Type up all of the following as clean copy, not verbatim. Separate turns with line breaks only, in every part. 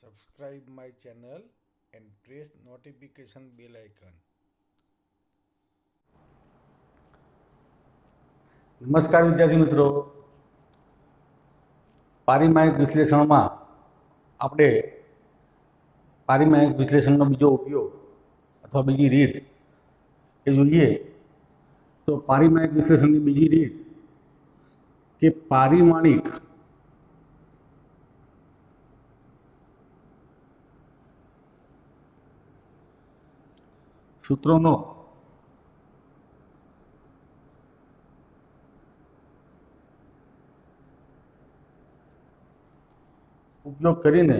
Subscribe my channel and press notification bell icon.
નમસ્કાર વિદ્યાર્થી મિત્રો, પારિમાણિક વિશ્લેષણમાં આપણે પારિમાણિક વિશ્લેષણનો બીજો ઉપયોગ અથવા બીજી રીત એ જોઈએ તો પારિમાણિક વિશ્લેષણની બીજી રીત કે પારિમાણિક સૂત્રોનો ઉપયોગ કરીને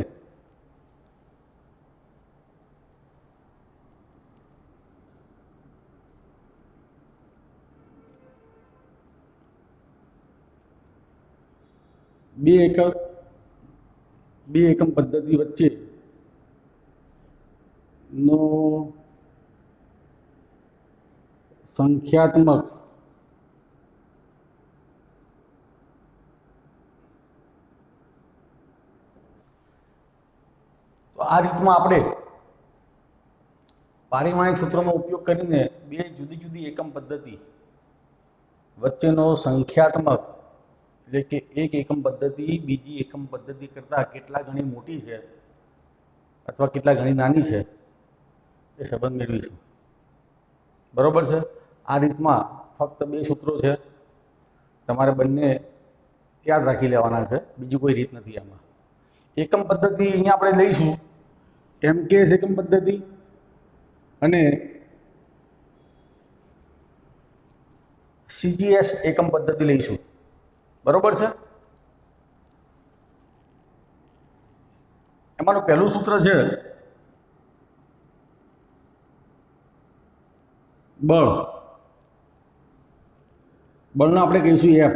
બે એકમ પદ્ધતિ વચ્ચેનો સંખ્યાત્મક તો આ રીતમાં આપણે પારિમાણિક સૂત્રનો ઉપયોગ કરીને બે જુદી જુદી એકમ પદ્ધતિ વચ્ચેનો સંખ્યાત્મક એટલે કે એક એકમ પદ્ધતિ બીજી એકમ પદ્ધતિ કરતાં કેટલા ગણી મોટી છે અથવા કેટલા ગણી નાની છે એ સંબંધ મેળવીશું. બરોબર છે. આ રીતમાં ફક્ત બે સૂત્રો છે, તમારે બંને યાદ રાખી લેવાના છે, બીજી કોઈ રીત નથી આમાં. એકમ પદ્ધતિ અહીંયા આપણે લઈશું MKS એકમ પદ્ધતિ અને CGS એકમ પદ્ધતિ લઈશું. બરોબર છે. એમાંનું પહેલું સૂત્ર છે બળને આપણે કહીશું F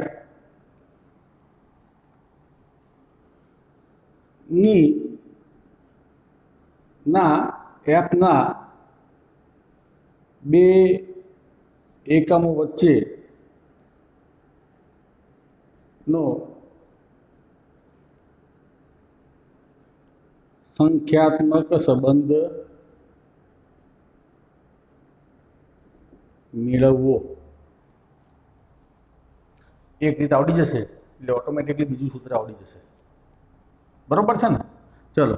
F ના બે એકમો વચ્ચે નો સંખ્યાત્મક સંબંધ મેળવવો. એક રીત આવડી જશે એટલે ઓટોમેટિકલી બીજું સૂત્ર આવડી જશે. બરોબર છે ને? ચલો,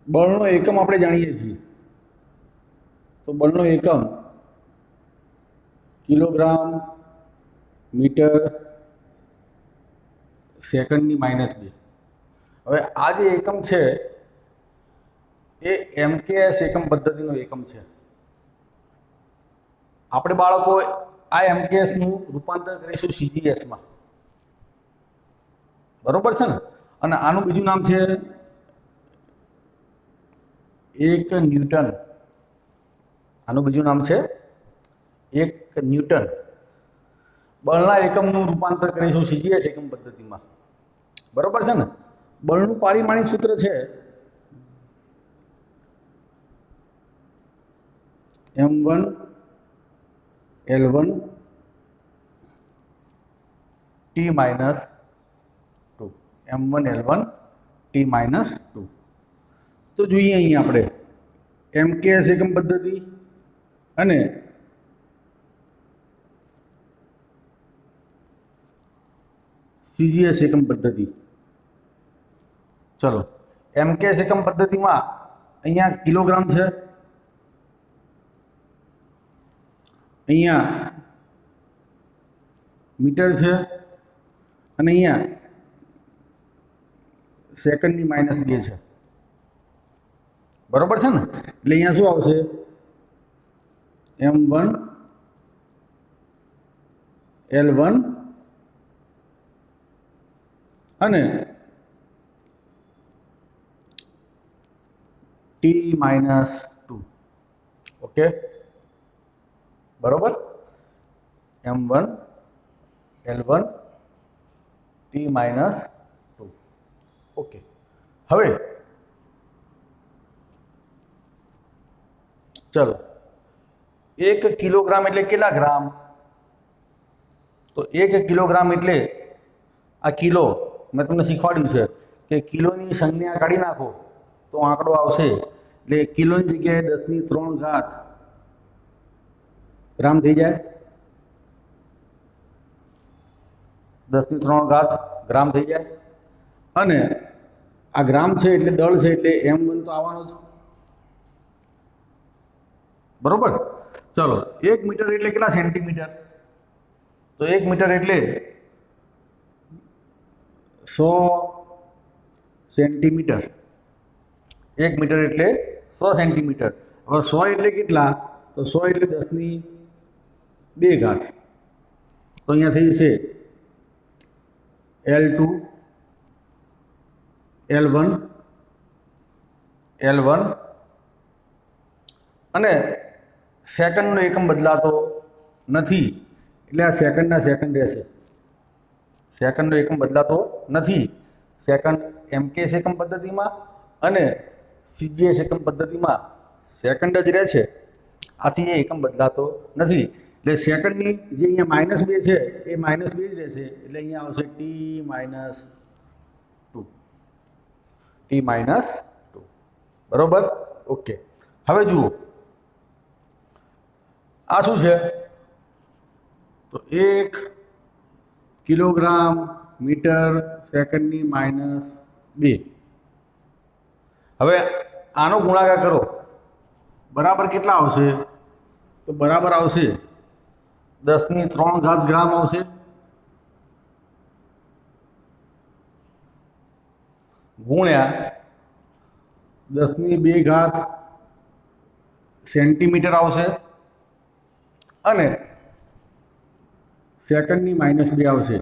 બળનો એકમ આપણે જાણીએ છીએ, તો બળનો એકમ કિલોગ્રામ મીટર સેકન્ડની -2. હવે આ જે એકમ છે એ MKS એકમ પદ્ધતિનો એકમ છે. આપણે બાળકો આ MKS નું રૂપાંતર કરીશું CGS માં. બરોબર છે ને? અને આનું બીજું નામ છે 1 ન્યૂટન. આનું બીજું નામ છે 1 ન્યૂટન. બળના એકમનું રૂપાંતર કરીશું CGS એકમ પદ્ધતિમાં. બરોબર છે ને? બળનું પારિમાણિક સૂત્ર છે M1 L1 T - 2. M1 L1 T - 2. તો જોઈએ અહીંયા આપણે MKS એકમ પદ્ધતિ અને CGS એકમ પદ્ધતિ. ચલો, MKS એકમ પદ્ધતિમાં અહીંયા કિલોગ્રામ છે, અહીંયા મીટર છે અને અહીંયા સેકન્ડની -2 છે. બરોબર છે ને? એટલે અહીંયા શું આવશે? M1 L1 અને T - 2. ઓકે, બરોબર. M1 L1 T - 2. ઓકે. હવે ચલો, 1 કિલોગ્રામ એટલે કેટલા ગ્રામ? તો 1 કિલોગ્રામ એટલે આ કિલો મેં તમને શીખવાડ્યું છે કે કિલોની સંજ્ઞા કાઢી નાખો તો આંકડો આવશે, એટલે કિલોની જગ્યાએ 10³ ગ્રામ થઈ જાય, 10³ ગ્રામ થઈ જાય. અને આ ગ્રામ છે એટલે દળ છે એટલે m1 તો આવવાનો જ, બરોબર. ચલો 1 મીટર એટલે કેટલા સેન્ટીમીટર? તો 1 મીટર એટલે 100 સેન્ટીમીટર. 1 મીટર એટલે 100 સેન્ટીમીટર. હવે 100 એટલે કેટલા? તો 100 એટલે 10⁵. તો અહીંયા થઈ જશે L2 L1 L1. અને સેકન્ડનો એકમ બદલાતો નથી એટલે આ સેકન્ડના સેકન્ડ રહેશે. સેકન્ડનો એકમ બદલાતો નથી. સેકન્ડ MKS એકમ પદ્ધતિમાં અને CGS એકમ પદ્ધતિમાં સેકન્ડ જ રહે છે. આથી એ એકમ બદલાતો નથી. એટલે સેકન્ડની જે અહીંયા -2 છે એ -2 જ રહેશે. એટલે અહીંયા આવશે T-2. બરોબર. ઓકે. હવે જુઓ આ શું છે? તો 1 કિલોગ્રામ મીટર સેકન્ડની -2. હવે આનો ગુણાકાર કરો, બરાબર કેટલા આવશે? તો બરાબર આવશે 10³ ગ્રામ આવશે, ગુણ્યા 10² સેન્ટીમીટર આવશે, અને સેકન્ડની -2 આવશે.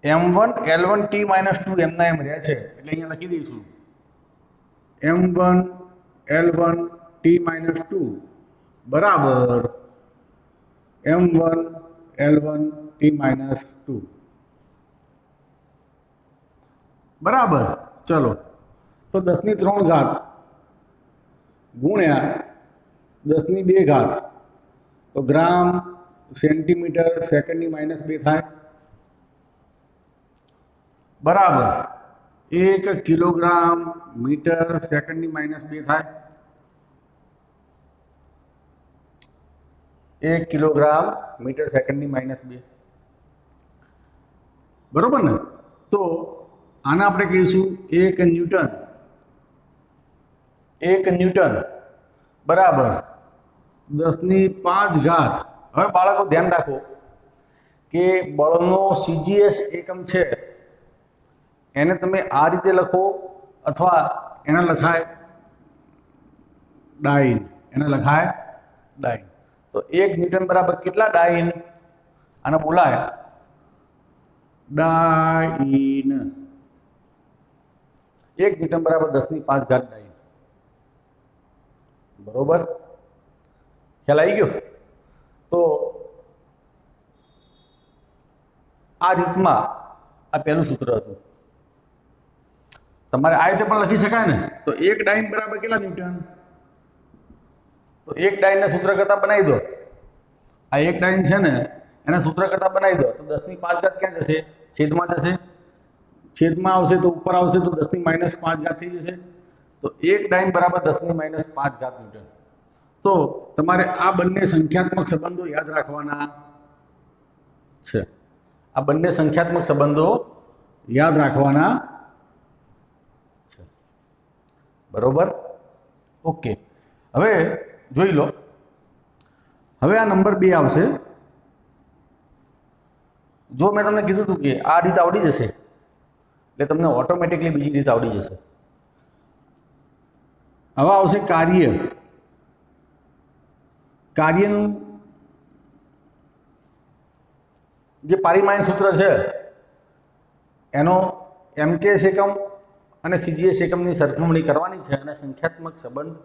M1 L1 T-2 એમના એમ રહે છે એટલે અહીંયા લખી દઈશું M1 L1 T-2 બરાબર M1 L1 T-2 બરાબર. ચલો તો 10³ ગુણ્યા 10² તો ગ્રામ સેન્ટીમીટર સેકન્ડની -2 થાય, બરાબર 1 કિલોગ્રામ મીટર સેકન્ડની -2 થાય, 1 કિલોગ્રામ મીટર સેકન્ડની -2. બરોબર ને? તો આને આપણે કહીશું 1 ન્યૂટન. 1 ન્યૂટન બરાબર 10⁵. હવે બાળકો ધ્યાન રાખો કે બળનો CGS એકમ છે એને તમે આ રીતે લખો અથવા એને લખાય ડાઇન. તો 1 ન્યૂટન બરાબર કેટલા ડાઇન? આને બોલાય ડાઇન. 1 ન્યૂટન બરાબર 10⁵ ડાઇન. બરોબર. ખ્યાલ આવી ગયો? તો આ રીતમાં આ પહેલું સૂત્ર હતું. તમારે આ રીતે પણ લખી શકાય ને. તો 1 ડાઇન બરાબર કેટલા ન્યૂટન? તો 1 ડાઇનના સૂત્ર કરતા બનાવી દો. આ 1 ડાઇન છે ને એના સૂત્ર કરતા બનાવી દો. તો 10⁵ ક્યાં જશે? છેદમાં જશે. છેદમાં આવશે તો ઉપર આવશે તો 10⁻5 થઈ જશે. તો 1 ડાઇન બરાબર 10⁻5 ન્યૂટન. તો તમારે આ બંને સંખ્યાત્મક સંબંધો યાદ રાખવાના છે. આ બંને સંખ્યાત્મક સંબંધો યાદ રાખવાના છે. બરોબર. ઓકે. હવે જોઈ લો. હવે આ નંબર 2 આવશે. જો મેં તમને કીધું હતું કે આ રીત આવડી જશે એટલે તમને ઓટોમેટિકલી બીજી રીત આવડી જશે. હવે આવશે કાર્ય. કાર્યનું જે પારિમાણિક સૂત્ર છે એનો MKS એકમ અને CGS એકમની સરખામણી કરવાની છે અને સંખ્યાત્મક સંબંધ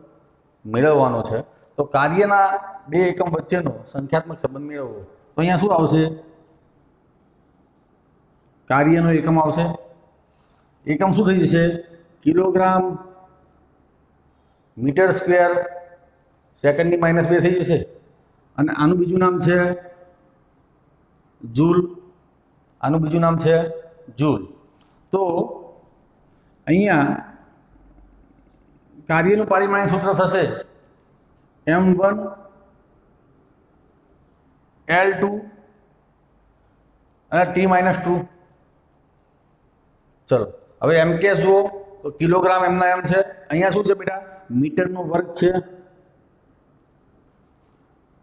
મેળવવાનો છે. તો કાર્યના 2 એકમ વચ્ચેનો સંખ્યાત્મક સંબંધ મેળવવો. તો અહીંયા શું આવશે? કાર્યનો એકમ આવશે. એકમ શું થઈ જશે? કિલોગ્રામ મીટર સ્ક્વેર સેકન્ડની -2 થઈ જશે. અને આનું બીજું નામ છે જૂલ. આનું બીજું નામ છે જૂલ. તો અહીંયા કાર્યનું પારિમાણિક સૂત્ર થશે m1 L2 અને T-2. ચલો હવે MKS જુઓ તો કિલોગ્રામ એમના એમ છે, અહીંયા શું છે બેટા મીટરનો વર્ગ છે,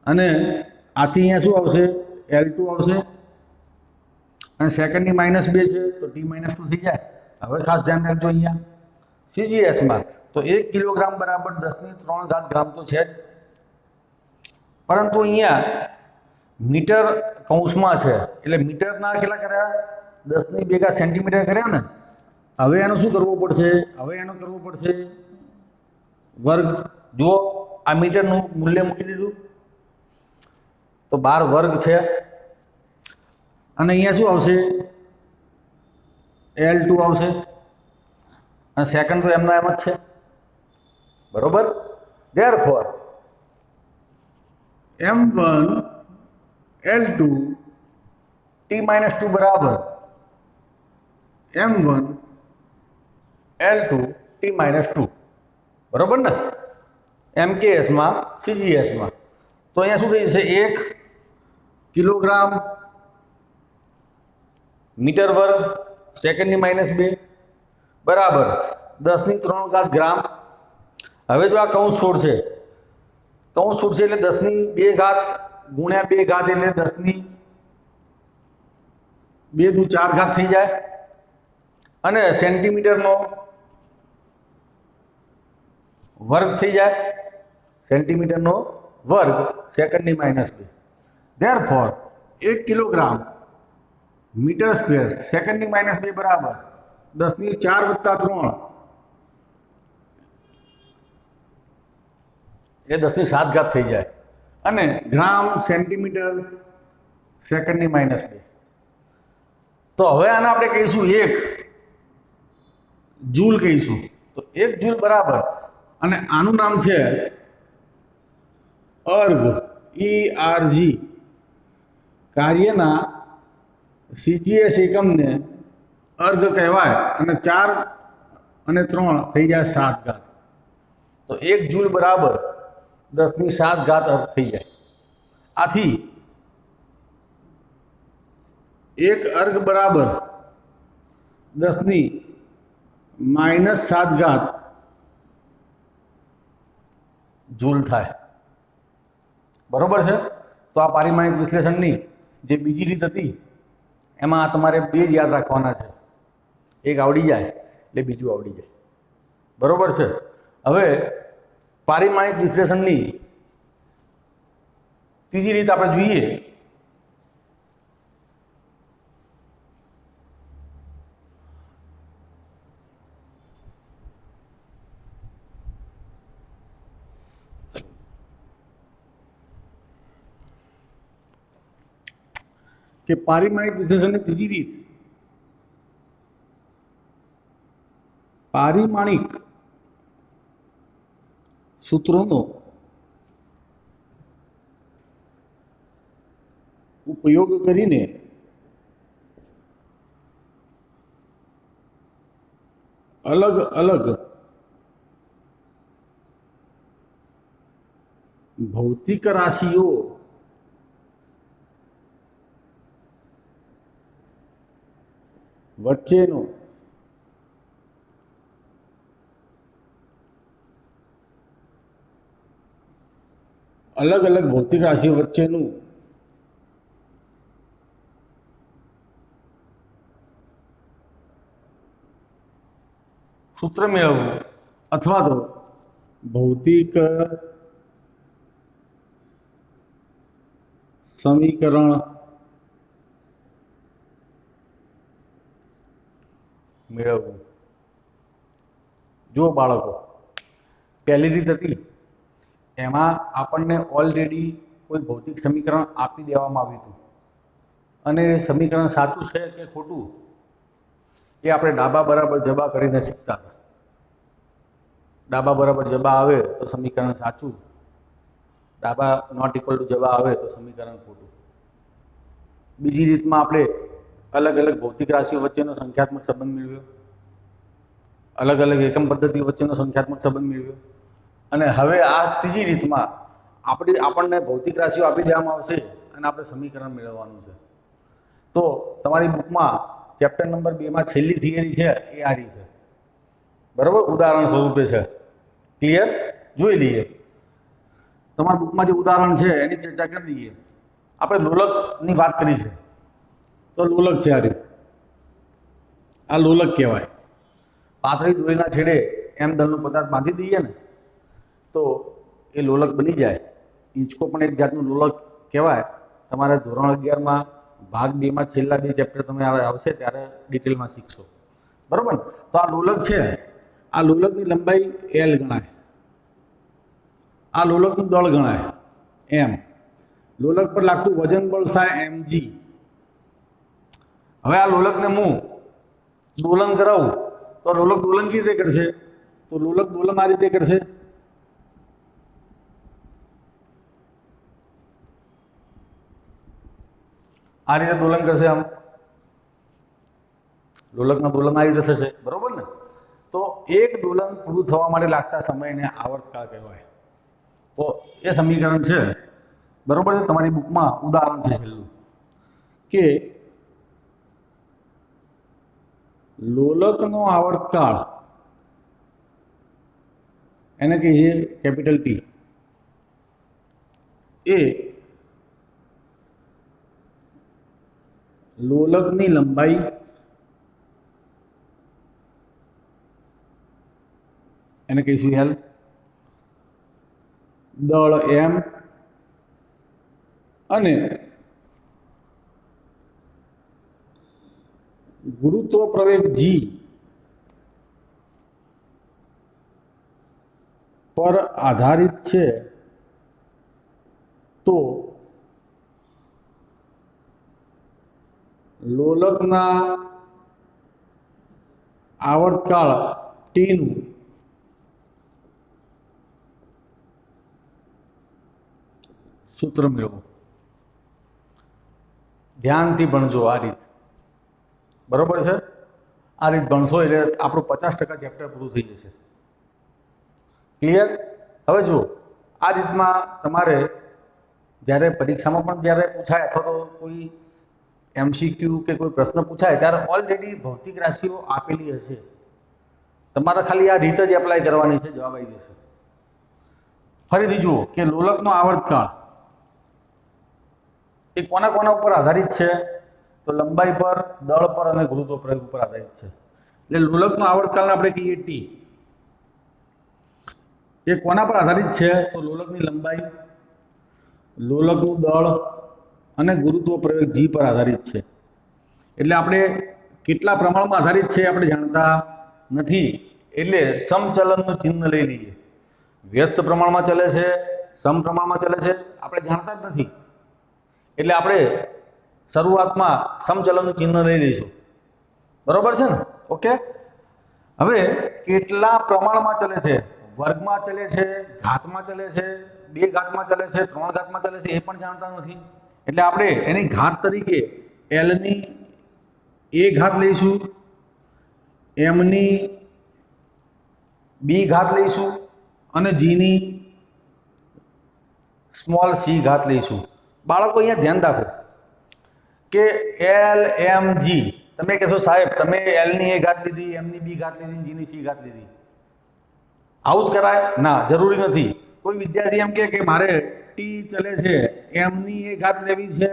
અને આથી અહીંયા શું આવશે L2 આવશે, અને સેકન્ડની -2 છે તો T-2 થઈ જાય. હવે ખાસ ધ્યાન રાખજો અહીંયા CGSમાં તો 1 કિલોગ્રામ બરાબર 10³ ગ્રામ તો છે જ, પરંતુ અહીંયા મીટર કૌંસમાં છે એટલે મીટરના કેટલા કર્યા 10² સેન્ટીમીટર કર્યા ને. હવે એનું શું કરવું પડશે, હવે એનો કરવું પડશે વર્ગ. જુઓ આ મીટરનું મૂલ્ય મૂકી દીધું તો 12 વર્ગ છે, અને અહીંયા શું આવશે L2 આવશે, અને સેકન્ડ તો એમના એમ જ છે, બરોબર. ધેરફોર m1 L2 T-2 બરાબર m1 L2 T-2, બરોબર ને. MKSમાં CGSમાં તો અહીંયા શું થઈ જશે 1 કિલોગ્રામ મીટર વર્ગ સેકન્ડની -2 બરાબર 10³ ગ્રામ. હવે જો આ કૌંસ છોડશે એટલે 10² ગુણ્યા 2 ઘાત એટલે 10² 4 થઈ જાય, અને સેન્ટીમીટરનો વર્ગ થઈ જાય, સેન્ટીમીટરનો વર્ગ સેકન્ડની -2. ધેરફોર 1 કિલોગ્રામ મીટર સ્ક્વેર સેકન્ડની -2 બરાબર 10⁴ + 3 એટલે 10⁷ થઈ જાય, અને ગ્રામ સેન્ટીમીટર સેકન્ડની -2. તો હવે આને આપણે કહીશું 1 જૂલ કહીશું, તો 1 જૂલ બરાબર, અને આનું નામ છે અર્ગ ERG. કાર્યના CGS એકમને અર્ગ કહેવાય, અને 4 અને 3 થઈ જાય 7 ઘાત, તો 1 જૂલ બરાબર 10⁷ અર્ગ થઈ જાય. આથી 1 અર્ગ બરાબર 10⁻⁷ જૂલ થાય, બરોબર છે. તો આ પારિમાણિક વિશ્લેષણની જે બીજી રીત હતી એમાં તમારે 2 જ યાદ રાખવાના છે, એક આવડી જાય એટલે બીજું આવડી જાય, બરોબર છે. હવે પારિમાણિક વિશ્લેષણની ત્રીજી રીત આપણે જોઈએ કે પારિમાણિક વિશ્લેષણની ત્રીજી રીત પારિમાણિક સૂત્રોનો ઉપયોગ કરીને અલગ અલગ ભૌતિક રાશિઓ વચ્ચેનો અલગ અલગ ભૌતિક રાશિઓ વચ્ચેનું સૂત્ર મેળવવું, અથવા તો ભૌતિક સમીકરણ મેળવવું. જો બાળકો પહેલી રીત હતી એમાં આપણને ઓલરેડી કોઈ ભૌતિક સમીકરણ આપી દેવામાં આવ્યું હતું, અને સમીકરણ સાચું છે કે ખોટું એ આપણે ડાબા બરાબર જબા કરીને શીખતા હતા. ડાબા બરાબર જબા આવે તો સમીકરણ સાચું, ડાબા નોટ ઇક્વલ ટુ જબા આવે તો સમીકરણ ખોટું. બીજી રીતમાં આપણે अलग अलग भौतिक राशिओ वच्चेनो संख्यात्मक संबंध मेळव्यो, अलग अलग एकम पद्धति वच्चेनो संख्यात्मक संबंध मेळव्यो। અને હવે આ ત્રીજી રીતમાં આપણને ભૌતિક રાશિઓ આપી દેવામાં આવશે અને આપણે સમીકરણ મેળવવાનું છે। તો તમારી બુકમાં ચેપ્ટર નંબર 2 માં છેલ્લી થિયરી છે એ આ રહી છે, બરાબર, ઉદાહરણ સ્વરૂપે છે। ક્લિયર? જોઈ લઈએ। તમારી બુકમાં જે ઉદાહરણ છે એની ચર્ચા કરી દઈએ। આપણે લોલકની વાત કરી છે, તો લોલક છે આ લોલક કહેવાય। પાતળી દોરીના છેડે એમ દળનો પદાર્થ બાંધી દઈએ ને તો એ લોલક બની જાય। હિંચકો પણ એક જાતનું લોલક કહેવાય। તમારે ધોરણ 11 માં ભાગ 2 માં છેલ્લા 2 ચેપ્ટર તમે આવશે ત્યારે ડિટેલમાં શીખશો, બરાબર ને? તો આ લોલક છે, આ લોલકની લંબાઈ L ગણાય, આ લોલકનું દળ ગણાય M, લોલક પર લાગતું વજન બળ થાય mg। હવે આ લોલકને હું દોલન કરાવું તો લોલક દોલન કેવી રીતે કરશે? તો લોલક દોલન આ રીતે કરશે, આ રીતે દોલન કરશે। આમ લોલકના દોલન આ રીતે થશે, બરોબર ને? તો એક દોલન પૂરું થવા માટે લાગતા સમયને આવર્તકાળ કહેવાય। તો એ સમીકરણ છે, બરોબર છે? તમારી બુકમાં ઉદાહરણ છે છેલ્લું કે લોલકનો આવર્તકાળ એને કહીએ કેપિટલ ટી, એ લોલકની લંબાઈ એને કહીશું L, દળ M અને ગુરુત્વ પ્રવેગ G પર આધારિત છે। તો લોલકના આવર્તકાળ T નું સૂત્ર મેળવો। ધ્યાનથી ભણજો આ રીત, બરોબર છે? આ રીત ભણશો એટલે આપણું 50% ચેપ્ટર પૂરું થઈ જશે। ક્લિયર? હવે જો આ રીતમાં તમારે જ્યારે પરીક્ષામાં પણ જ્યારે પૂછાય અથવા તો કોઈ MCQ કે કોઈ પ્રશ્ન પૂછાય ત્યારે ઓલરેડી ભૌતિક રાશિઓ આપેલી હશે, તમારે ખાલી આ રીત જ એપ્લાય કરવાની છે, જવાબ આવી જશે। ફરીથી જુઓ કે લોલકનો આવર્તકાળ એ કોના કોના ઉપર આધારિત છે? તો લંબાઈ પર, દળ પર અને ગુરુત્વ પ્રવેગ ઉપર આધારિત છે। એટલે લોલકનો આવર્તકાળને આપણે કહીએ ટી। એ કોના પર આધારિત છે? તો લોલકની લંબાઈ, લોલકનું દળ અને ગુરુત્વ પ્રવેગ G પર આધારિત છે। એટલે આપણે કેટલા પ્રમાણમાં આધારિત છે આપણે જાણતા નથી, એટલે સમચલનનું ચિહ્ન લઈ લઈએ। વ્યસ્ત પ્રમાણમાં ચલે છે, સમપ્રમાણમાં ચલે છે, આપણે જાણતા જ નથી, એટલે આપણે શરૂઆતમાં સમચલનનું ચિહ્ન લઈ લઈશું, બરોબર છે ને? ઓકે। હવે કેટલા પ્રમાણમાં ચલે છે? વર્ગમાં ચલે છે, ઘાતમાં ચલે છે, 2 ઘાતમાં ચલે છે, 3 ઘાતમાં ચલે છે, એ પણ જાણતા નથી, એટલે આપણે એની ઘાત તરીકે L ની A ઘાત લઈશું, M ની B ઘાત લઈશું અને G ની સ્મોલ c ઘાત લઈશું। બાળકો અહીંયા ધ્યાન રાખો કે L, M, G, તમે કહેશો સાહેબ તમે L ની A ઘાત લીધી, M ની B ઘાત લીધી, G ની C ઘાત લીધી, આવું જ કરાય? ના, જરૂરી નથી। કોઈ વિદ્યાર્થી એમ કે મારે T ચલે છે, M ની A ઘાત લેવી છે,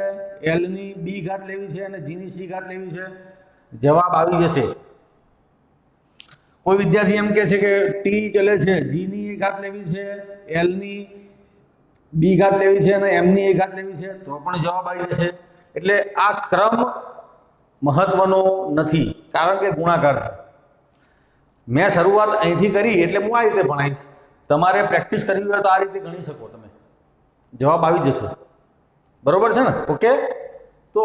L ની B ઘાત લેવી છે અને G ની C ઘાત લેવી છે, જવાબ આવી જશે। કોઈ વિદ્યાર્થી એમ કે છે કે T ચલે છે, G ની A ઘાત લેવી છે, L ની B ઘાત લેવી છે અને M ની A ઘાત લેવી છે, તો પણ જવાબ આવી જશે। એટલે આ ક્રમ મહત્વનો નથી, કારણ કે ગુણાકાર છે। મેં શરૂઆત અહીંથી કરી એટલે હું આ રીતે ભણાવીશ, તમારે પ્રેક્ટિસ કરવી હોય તો આ રીતે ગણી શકો તમે, જવાબ આવી જશે, બરોબર છે ને? ઓકે। તો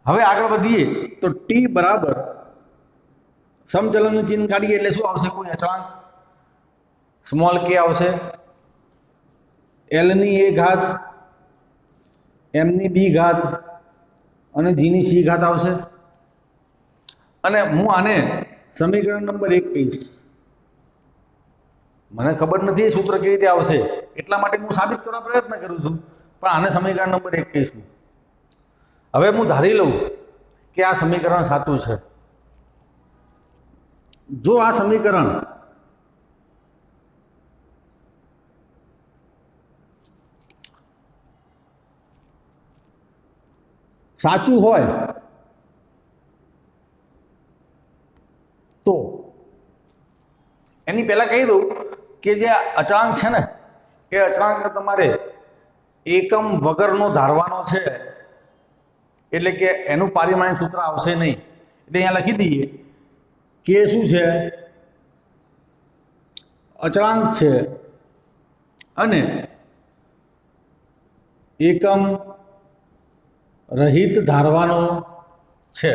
હવે આગળ વધીએ તો T બરાબર સમચલનનું ચિહ્ન કાઢીએ એટલે શું આવશે? કોઈ અચળાંક સ્મોલ k આવશે, L ની A ઘાત એમની બી ઘાત અને જીની સી ઘાત આવશે. અને હું આને સમીકરણ નંબર 1 કહીશ. મને ખબર નથી એ સૂત્ર કેવી રીતે આવશે, એટલા માટે હું સાબિત કરવા પ્રયત્ન કરું છું, પણ આને સમીકરણ નંબર 1 કહીશું. હવે હું ધારી લઉં કે આ સમીકરણ સાચું છે. જો આ સમીકરણ સાચું હોય તો એની પહેલા કહી દઉં કે જે અચળાંક છે ને એ અચળાંકને તમારે એકમ વગરનો ધારવાનો છે, એટલે કે એનું પારિમાણિક સૂત્ર આવશે નહીં. એટલે અહીંયા લખી દઈએ કે શું છે, અચળાંક છે અને એકમ રહિત ધારવાનો છે.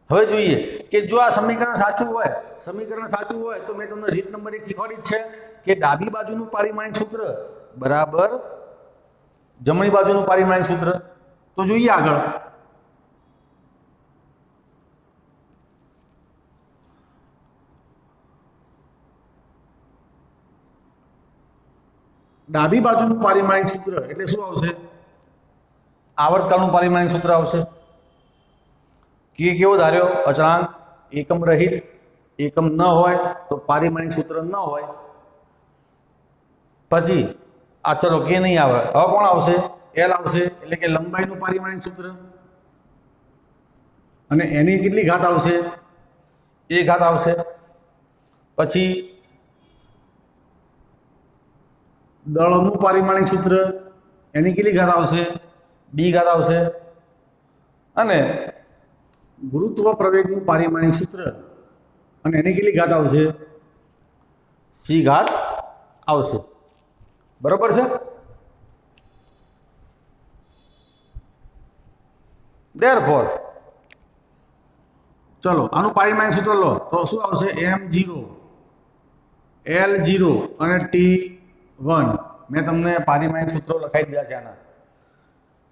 હવે જોઈએ કે જો આ સમીકરણ સાચું હોય તો મેં તમને રીત નંબર 1 શીખવાડી જ છે કે ડાબી બાજુનું પારિમાણિક સૂત્ર બરાબર જમણી બાજુનું પારિમાણિક સૂત્ર. તો જોઈએ આગળ. ડાબી બાજુનું પારિમાણિક સૂત્ર એટલે શું આવશે? આવર્તકાળનું પારિમાણિક સૂત્ર આવશે. કે કેવો ધાર્યો? અચળાંક એકમ રહિત, એકમ ન હોય તો પારિમાણિક સૂત્ર ન હોય. પછી આ ચલો કે નહીં આવે, હવે કોણ આવશે? એલ આવશે, એટલે કે લંબાઈનું પારિમાણિક સૂત્ર. અને એની કેટલી ઘાત આવશે? એ ઘાત આવશે. પછી દળનું પારિમાણિક સૂત્ર, એની કેટલી ઘાત આવશે? બી ઘાત આવશે. અને ગુરુત્વ પ્રવેગનું પારિમાણિક સૂત્ર, અને એની કેટલી ઘાત આવશે? સી ઘાત આવશે. બરોબર છે? Therefore ચલો આનું પારિમાણિક સૂત્ર લો તો શું આવશે? m0 l0 અને t1. મેં તમને પારિમાણિક સૂત્રો લખાઈ દીધા છે. આના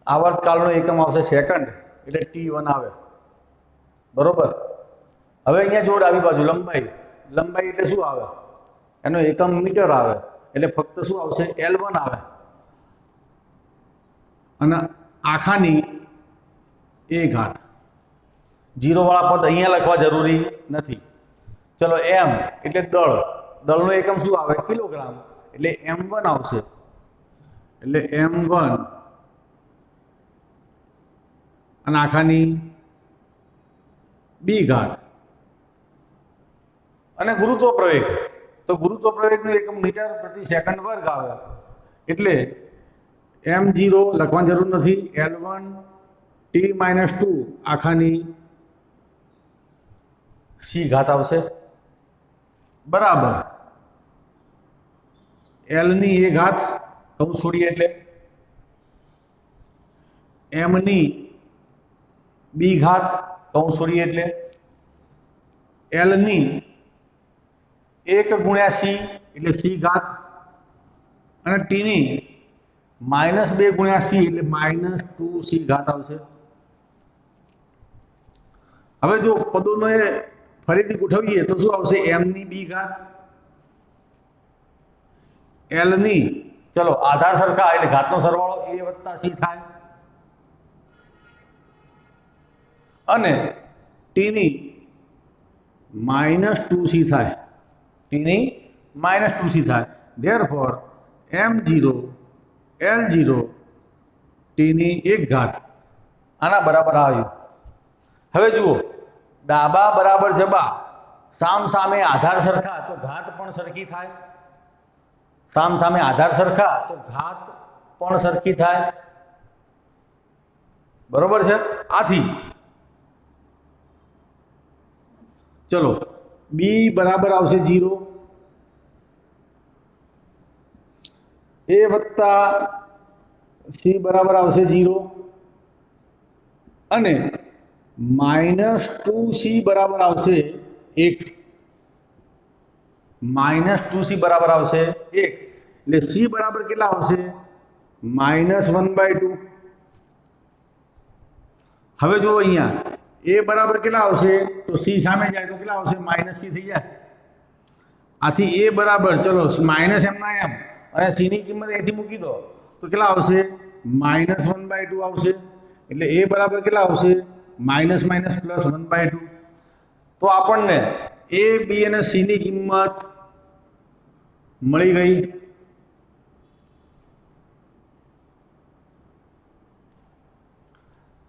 આવર્તકાળનો એકમ આવશે સેકન્ડ, એટલે t1 આવે. બરોબર. હવે અહીંયા જો ડાબી બાજુ લંબાઈ એટલે શું આવે? એનો એકમ મીટર આવે, એટલે ફક્ત શું આવશે? L1 આવે. અને આખાની એ ઘાત, 0 વાળા પદ અહીંયા લખવા જરૂરી નથી. ચલો m એટલે દળનો એકમ શું આવે? કિલોગ્રામ, એટલે m1 આવશે. એટલે m1 અને આખાની બી ઘાત. અને ગુરુત્વ પ્રવેગ, તો ગુરુત્વ પ્રવેગનું એકમ મીટર પ્રતિ સેકન્ડ વર્ગ આવે. એટલે m0 લખવાની જરૂર નથી, L1 t-2 આખાની સી ઘાત આવશે. બરાબર L ની એ ઘાત કૌંસ છોડીએ એટલે m ની બી ઘાત કૌંસ છોડીએ એટલે L ની 1 ગુણ્યા સી એટલે સી ઘાત, અને t ની -2 ગુણ્યા સી એટલે -2 સી ઘાત આવશે. હવે જો પદોને ફરીથી ગોઠવીએ તો શું આવશે? m ની બી ઘાત, L ની ચલો આધાર સરખા એટલે ઘાતનો સરવાળો a વત્તા સી થાય, અને t ની -2c થાય. Therefore m0 l0 t ની 1 ઘાત આના બરાબર આવ્યું. હવે જુઓ, ડાબા બરાબર જબા, સામ સામે આધાર સરખા તો ઘાત પણ સરખી થાય. સામ સામે આધાર સરખા તો ઘાત પણ સરખી થાય. બરોબર છે? આથી ચલો બી બરાબર આવશે 0, a વત્તા સી બરાબર આવશે 0, અને -2c બરાબર આવશે 1. -2c બરાબર આવશે 1, એટલે c બરાબર કેટલા આવશે? -1/2। હવે જો અહીંયા a બરાબર કેટલા આવશે તો c સામે જાય તો કેટલા આવશે -c થઈ જાય। આથી a બરાબર ચલો માઇનસ એમના એમ અને c ની કિંમત અહીંથી મૂકી દો તો કેટલા આવશે -1/2 આવશે। એટલે a બરાબર કેટલા આવશે -1/2। તો આપણને a b અને c ની કિંમત મળી ગઈ।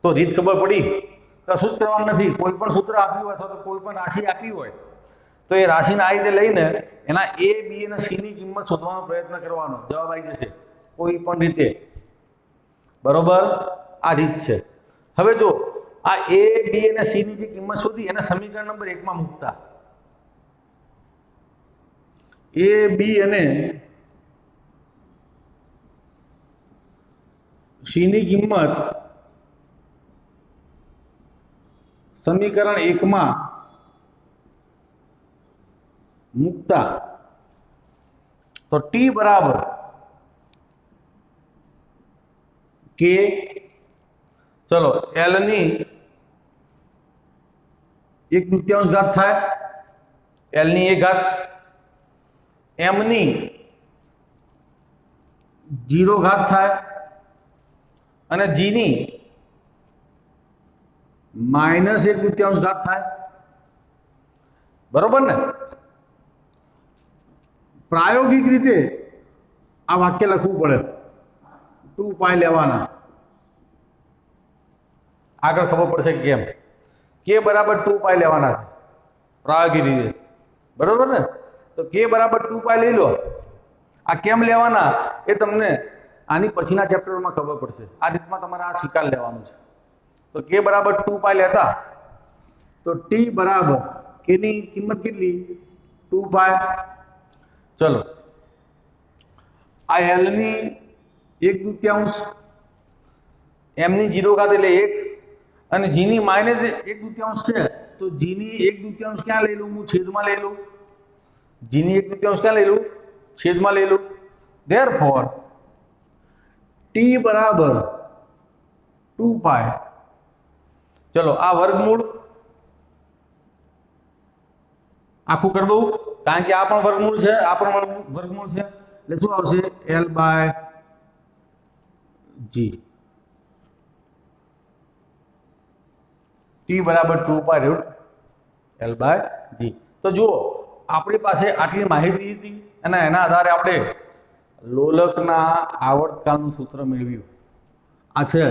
તો રીત ખબર પડી। કશું જ કરવાનું નથી। કોઈ પણ સૂત્ર આપ્યું હોય અથવા તો કોઈ પણ રાશિ આપી હોય તો એ રાશિને આ રીતે લઈને એના a b અને c ની કિંમત શોધવાનો પ્રયત્ન કરવાનો, જવાબ આવી જશે કોઈ પણ રીતે। બરોબર, આ રીત છે। હવે જો આ a b અને c ની જે કિંમત શોધી એને સમીકરણ નંબર 1 માં મૂકતા a b અને c ની કિંમત સમીકરણ 1 માં મૂકતા તો t બરાબર કે ચલો l ની 1/2 ઘાત થાય, l ની 1 ઘાત, m ની 0 ઘાત થાય અને g ની -1/2 ઘાત થાય। બરોબર ને? પ્રાયોગિક રીતે આ વાક્ય લખવું પડે, 2π લેવાના। આગળ ખબર પડશે કેમ, k બરાબર 2π લેવાના છે પ્રાયોગિક રીતે। બરોબર ને? તો k બરાબર 2π લઈ લો। આ કેમ લેવાના એ તમને આની પછીના ચેપ્ટરમાં ખબર પડશે। આ રીતમાં તમારે આ સ્વીકાર લેવાનું છે। તો k બરાબર 2π લેતા તો t બરાબર k ની કિંમત કેટલી 2π। ચલો આ l ની 1/2, m ની 0 ઘાત એટલે 1 અને g ની -1/2 છે તો g ની 1/2 ક્યાં લઈ લઉં હું છેદમાં લઈ લઉં। g ની 1/2 ક્યાં લઈ લઉં છેદમાં લઈ લઉં। ધેરફોર t બરાબર 2π। ચલો આ વર્ગમૂળ આખું કરી દઉં કારણ કે આ પણ વર્ગમૂળ છે, આ પણ વર્ગમૂળ છે એટલે શું આવશે l/g। t બરાબર 2π √ l/g। તો જુઓ આપણી પાસે આટલી માહિતી હતી અને એના આધારે આપણે લોલકના આવર્તકાળનું સૂત્ર મેળવ્યું। આ છે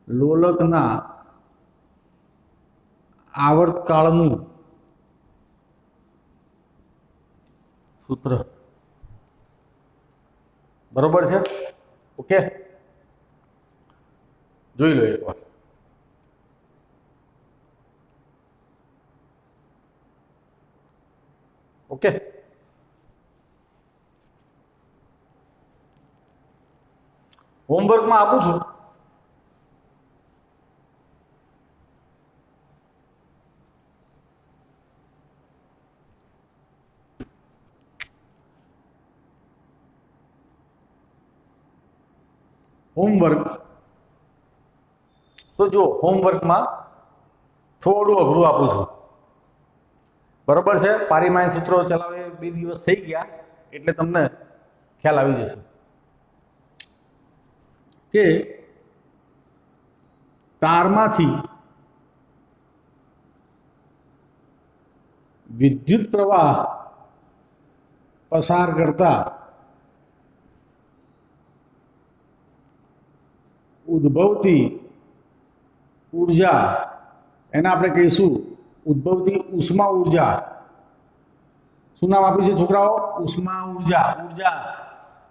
લોલકના આવર્તકાળનું સૂત્ર। બરોબર છે? ઓકે, જોઈ લો એકવાર। ઓકે, હોમવર્કમાં આપું છું હોમવર્ક। તો જો હોમવર્કમાં થોડું અઘરું આપું છું। બરોબર છે? પારીમાય સૂત્રો ચલાવે 2 દિવસ થઈ ગયા એટલે તમને ખ્યાલ આવી જશે કે તારમાંથી વિદ્યુત પ્રવાહ પસાર કરતા ઉદ્ભવતી ઊર્જા એને આપણે કહીશું ઉદ્ભવતી ઉષ્મા ઊર્જા। શું નામ આપ્યું છે છોકરાઓ? ઉષ્મા ઊર્જા। ઊર્જા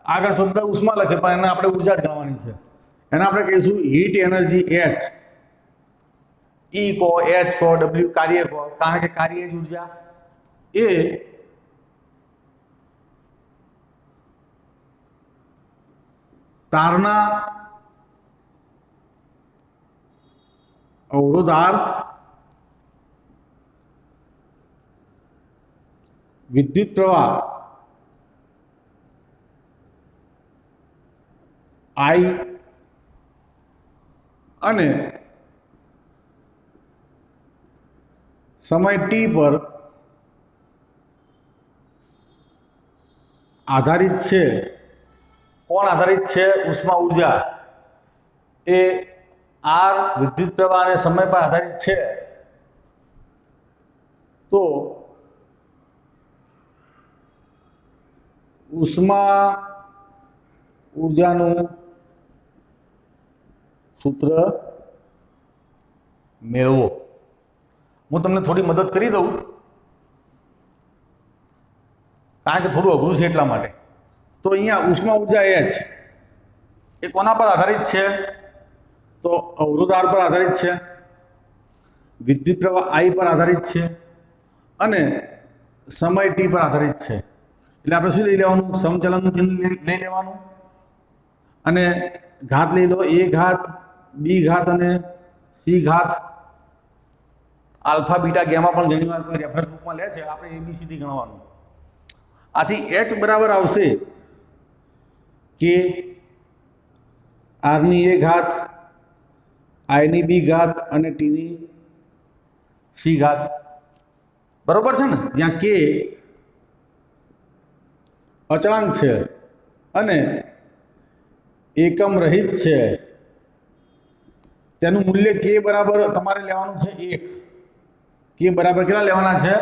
આગળ શબ્દ ઉષ્મા લખે પણ એને આપણે ઊર્જા જ ગણવાની છે। એને આપણે કહીશું હીટ એનર્જી H। E કહો, H કહો, W કાર્ય કહો, કારણ કે કાર્ય જ ઊર્જા એ તારના અવરોધાર્થ વિદ્યુત પ્રવાહ આઈ અને સમય ટી પર આધારિત છે. કોણ આધારિત છે? ઉષ્મા ઉર્જા એ આર વિદ્યુત પ્રવાહ અને સમય પર આધારિત છે. તો ઉષ્મા ઉર્જાનું સૂત્ર મેળવો. હું તમને થોડી મદદ કરી દઉં, કારણ કે થોડું અઘરું છે એટલા માટે. તો અહીંયા ઉષ્મા ઉર્જા H એ કોના પર આધારિત છે? તો અવરોધ R પર આધારિત છે, વિદ્યુત પ્રવાહ I પર આધારિત છે અને સમય T પર આધારિત છે. એટલે આપણે શું લઈ લેવાનું? સમચલનનું ચિહ્ન લઈ લેવાનું અને ઘાત લઈ લો, A ઘાત, B ઘાત અને C ઘાત. આલ્ફા બીટા ગેમા પણ ઘણી વાર કોઈ રેફરન્સ બુકમાં લે છે, આપણે ABC થી ગણવાનું. આથી H બરાબર આવશે કે R ની A ઘાત, I ની B ઘાત અને T ની C ઘાત. બરોબર છે ને? જ્યાં K અચળાંક છે અને એકમ રહિત છે, તેનું મૂલ્ય K બરાબર તમારે લેવાનું છે 1. K બરાબર કેટલા લેવાના છે?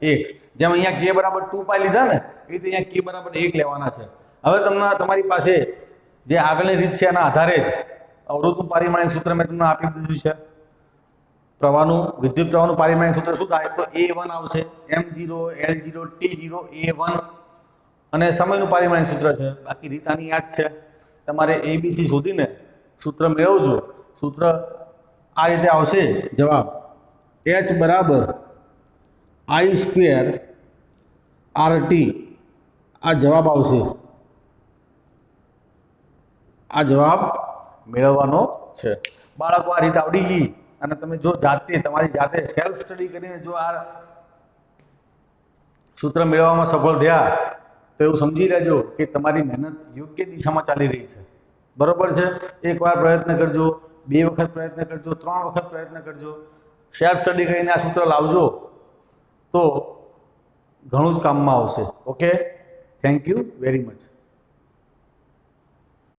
1. જેમ અહીંયા K બરાબર 2π લીધા ને, એ રીતે અહીંયા K બરાબર 1 લેવાના છે. હવે તમારી પાસે જે આગળની રીત છે એના આધારે જ અવરોધનું પારિમાણિક સૂત્ર મેં તમને આપી દીધું છે. વિદ્યુત પ્રવાહનું પારિમાણિક સૂત્ર શું થાય? તો A1 આવશે, M0 L0 T0 A1 અને સમયનું પારિમાણિક સૂત્ર છે. બાકી રીત આની યાદ છે. તમારે ABC શોધીને સૂત્ર મેળવજો. સૂત્ર આ રીતે આવશે. જવાબ H બરાબર I² RT. આ જવાબ આવશે. આ જવાબ મેળવવાનો છે. બાળકો આ રીત આવડી ગઈ અને તમે જો તમારી જાતે સેલ્ફ સ્ટડી કરીને જો આ સૂત્ર મેળવવામાં સફળ થયા તો એવું સમજી લેજો કે તમારી મહેનત યોગ્ય દિશામાં ચાલી રહી છે. બરોબર છે? એકવાર પ્રયત્ન કરજો, 2 વખત પ્રયત્ન કરજો, 3 વખત પ્રયત્ન કરજો. સેલ્ફ સ્ટડી કરીને આ સૂત્ર લાવજો તો ઘણું જ કામમાં આવશે. Okay, thank you very much.